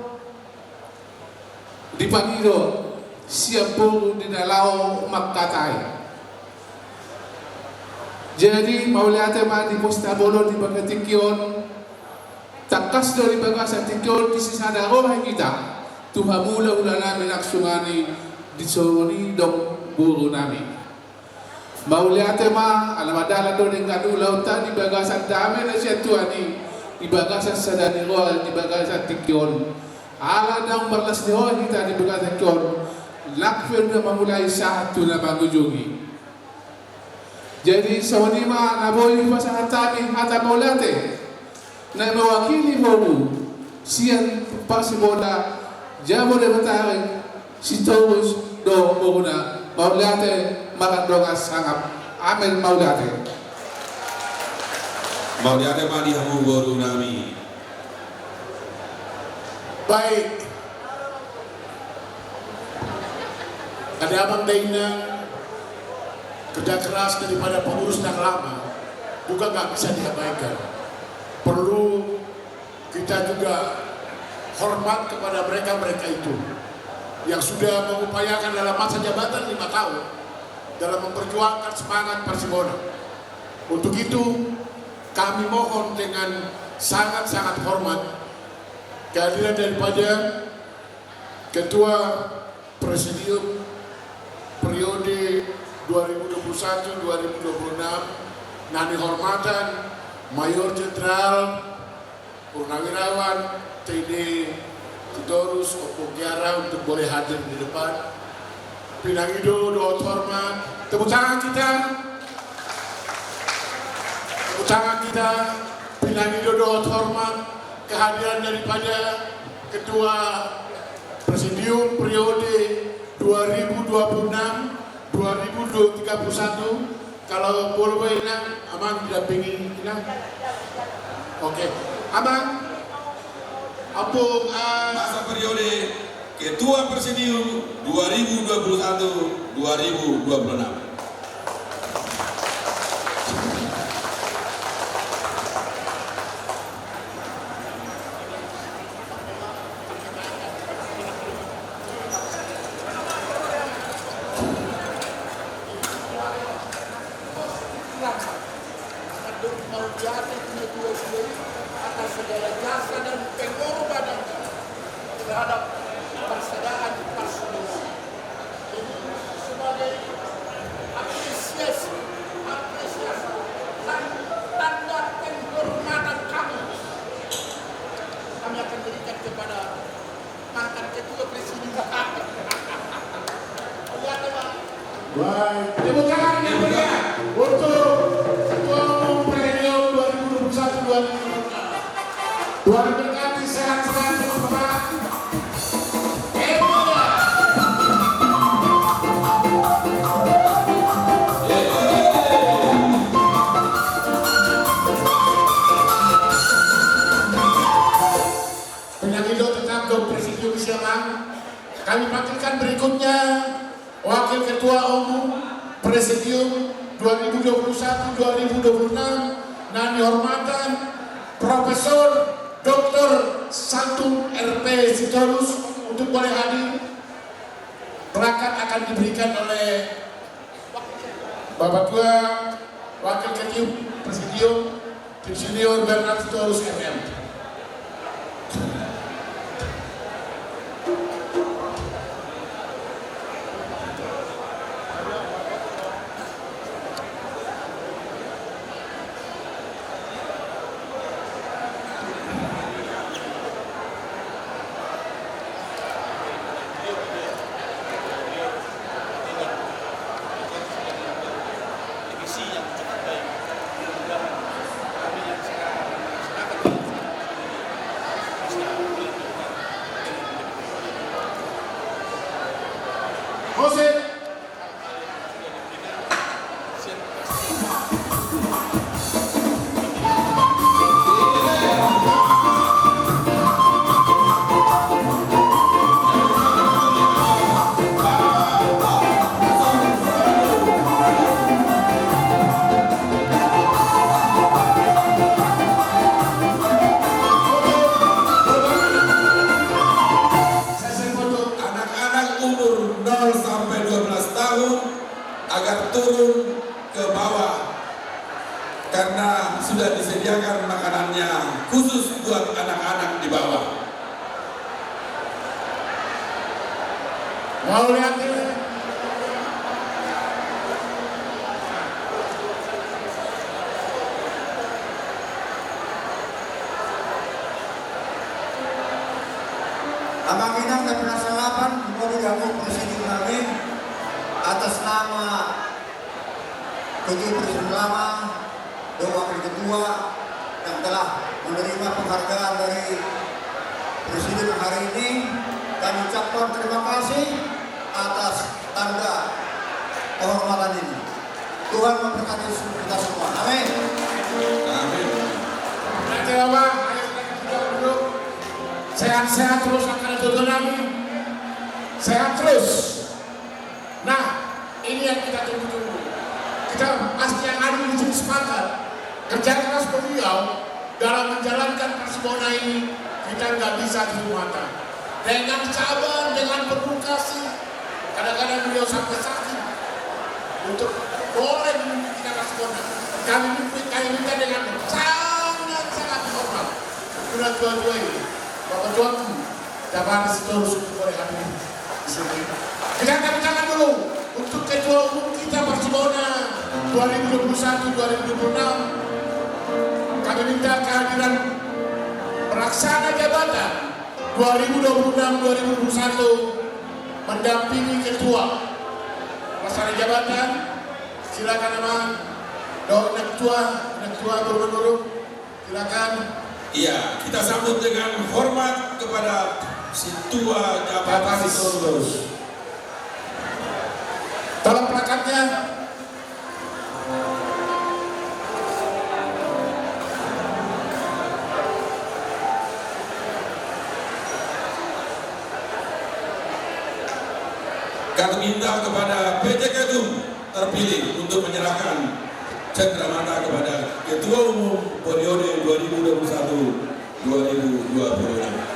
di pagiro siya po dinalaw magkatay. Jadi mauliate ma di postabolo di pagkatikyon takas do di pagkatikyon kisisada rohay kita. Tuhamula-hula namin aksungani di soroni dong buru namin. Mauliate ma alamadala do ng kadulaw ta di bagasan dami na siya tuani di bagasan sa daniro di bagasan tikyon. Ala daw berlas ni hoy kita di bagasan tikyon. Lakfir na mamulay sa hatu na magujungi. Jadi sa wanima naboy pa sa hatami hata maulate na mawakili mo siyan pasibola Jabodetabek sitos do muna Mauliate marandongas sangap amin Mauliate. Mauliate ma dihamu boru nami. Baik. Ada Abang Dainang, kerja keras daripada pengurus yang lama juga nggak bisa diabaikan. Perlu kita juga hormat kepada mereka itu yang sudah mengupayakan dalam masa jabatan 5 tahun dalam memperjuangkan semangat Persibona. Untuk itu kami mohon dengan sangat-sangat hormat kehadiran daripada Ketua Presidium periode 2021-2026 Nani Hormatan Mayor Jenderal Purnawirawan TD Sidorus Opo Kiara untuk boleh hadir di depan. Pinangido doa hormat, tepuk tangan kita. Tepuk tangan kita. Pinangido doa hormat kehadiran daripada Ketua Presidium periode 2026-2031. Kalau boleh Inang, Amang didampingi Inang. Oke, Amang. Apung Masa periode Ketua Presidium 2021-2026. atas segala jasa dan pengorbanan terhadap persaudaraan Persibona. Ini sebagai apresiasi dan tanda penghormatan kami akan berikan kepada mantan Ketua Presidium kami. Baik, tepuk tangan yang meriah untuk Ketua Umum Presidium 2021-2026. Tuhan berkati sehat-sehat Bapak. Kami panggilkan berikutnya Wakil Ketua Umum Presidium 2021-2026 dan dihormatan Profesor Dr. Santun RP Sitorus untuk boleh hadir. Plakat akan diberikan oleh Bapak Tua Wakil Ketua Presidium Tim Senior Bernard Sitorus MM. agar turun ke bawah karena sudah disediakan makanannya khusus buat anak-anak di bawah. Mau lihat ini? Abang Inang dan Penasalapan mau digabung presidium kami atas nama Ketua Presidium Lama dan Wakil Ketua yang telah menerima penghargaan dari Presidium hari ini. Kami ucapkan terima kasih atas tanda kehormatan ini. Tuhan memberkati kita semua. Amin. Amin. Nanti Bapak, ayo kita duduk. Sehat-sehat terus akan tutup lagi. Sehat terus. Nah, ini yang kita tunggu-tunggu. Kita pasti yang ada di sini sepakat. Kerja keras beliau dalam menjalankan Persibona ini kita nggak bisa dilupakan. Dengan sabar, dengan penuh kasih. Kadang-kadang beliau sampai sakit untuk boleh memimpin kita Persibona. Kami minta dengan sangat hormat. Sudah dua-dua ini. Bapak Tuanku, Jabar Sitorus untuk boleh hadir di sini. Kita angkat tangan dulu untuk Ketua Umum kita Persibona 2021-2026. Kami minta kehadiran pelaksana jabatan 2026-2021 mendampingi Ketua pelaksana jabatan. Silakan nama Ketua Gubernur, silakan. Iya, kita sambut dengan hormat kepada si tua Jabatan Sitorus. Tolong plakatnya. Kami minta kepada PJ Ketum terpilih untuk menyerahkan cendramata kepada Ketua Umum periode 2021-2026.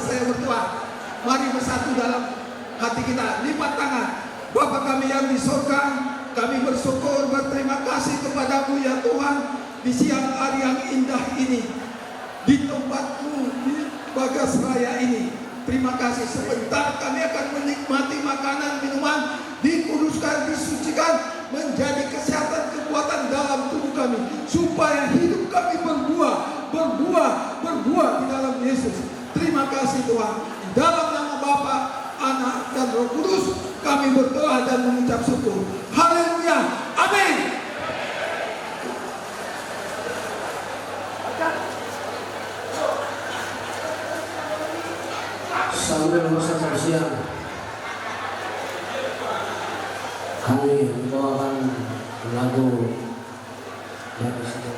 Saya berdoa, mari bersatu dalam hati kita, lipat tangan. Bapa kami yang di surga, kami bersyukur, berterima kasih kepadamu ya Tuhan, di siang hari yang indah ini, di tempatmu, di Bagas Raya ini. Terima kasih, sebentar kami akan menikmati makanan, minuman, dikuduskan, disucikan, menjadi kesehatan, kekuatan dalam tubuh kami, supaya hidup kami berbuah di dalam Yesus. Terima kasih Tuhan. Di dalam nama Bapa, Anak, dan Roh Kudus, kami berdoa dan mengucap syukur. Haleluya. Amin. Sambil masa siang, kami membawakan lagu yang disebut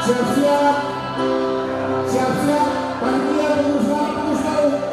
Siap-siap. Siap-siap. Panitia pengurus tahu.